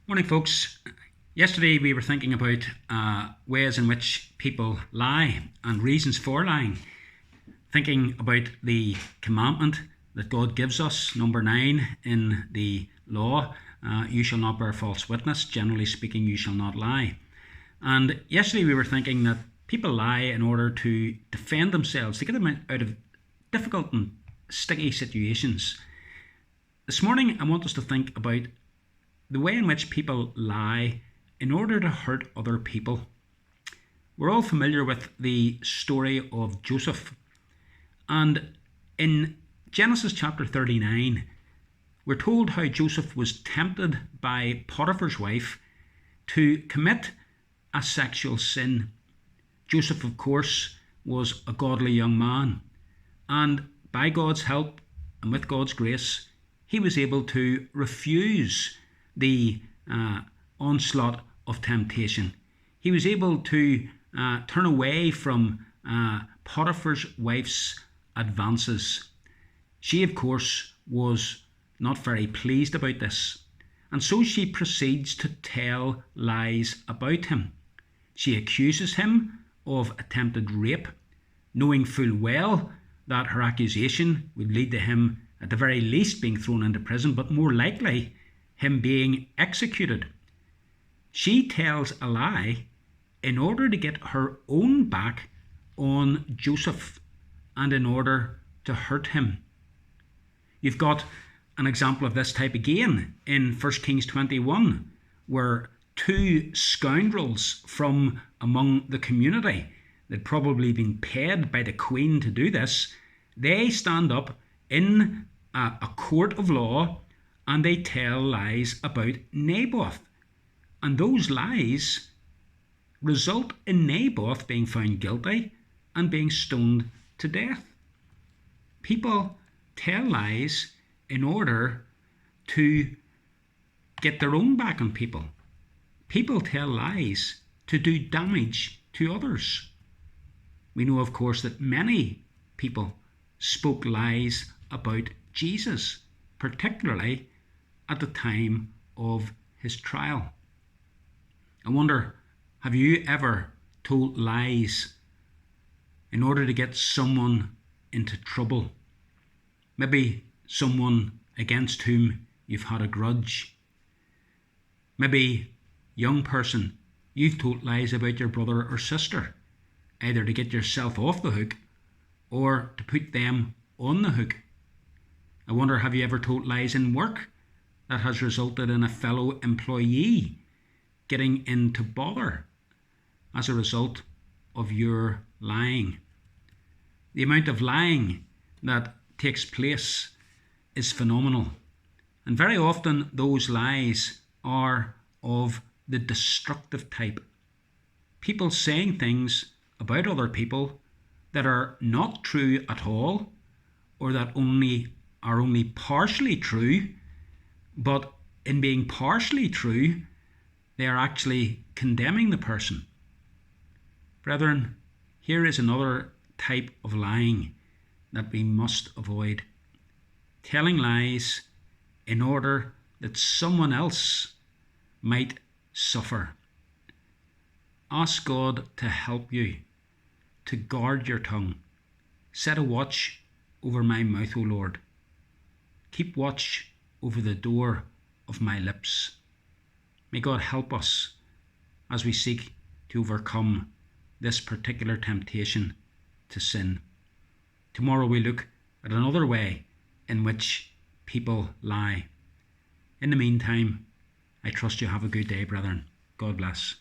Morning, folks. Yesterday we were thinking about ways in which people lie and reasons for lying. Thinking about the commandment that God gives us, number 9 in the law, you shall not bear false witness. Generally speaking, you shall not lie. And yesterday we were thinking that people lie in order to defend themselves, to get them out of difficult and sticky situations. This morning I want us to think about the way in which people lie in order to hurt other people. We're all familiar with the story of Joseph. And in Genesis chapter 39, we're told how Joseph was tempted by Potiphar's wife to commit a sexual sin. Joseph, of course, was a godly young man. And by God's help and with God's grace, he was able to refuse the onslaught of temptation. He was able to turn away from Potiphar's wife's advances. She, of course, was not very pleased about this, and so she proceeds to tell lies about him. She accuses him of attempted rape, knowing full well that her accusation would lead to him at the very least being thrown into prison, but more likely him being executed. She tells a lie in order to get her own back on Joseph and in order to hurt him. You've got an example of this type again in 1 Kings 21, where two scoundrels from among the community, they'd probably been paid by the queen to do this, they stand up in a court of law and they tell lies about Naboth. And those lies result in Naboth being found guilty and being stoned to death. People tell lies in order to get their own back on people. People tell lies to do damage to others. We know, of course, that many people spoke lies about Jesus, particularly at the time of his trial. I wonder, have you ever told lies in order to get someone into trouble? Maybe someone against whom you've had a grudge. Maybe, young person, you've told lies about your brother or sister, either to get yourself off the hook or to put them on the hook. I wonder, have you ever told lies in work that has resulted in a fellow employee getting into bother as a result of your lying? The amount of lying that takes place is phenomenal. And very often those lies are of the destructive type. People saying things about other people that are not true at all, or that are only partially true, but in being partially true, they are actually condemning the person. Brethren, here is another type of lying that we must avoid. Telling lies in order that someone else might suffer. Ask God to help you to guard your tongue. Set a watch over my mouth, O Lord. Keep watch over the door of my lips. May God help us as we seek to overcome this particular temptation to sin. Tomorrow we look at another way in which people lie. In the meantime, I trust you have a good day, brethren. God bless.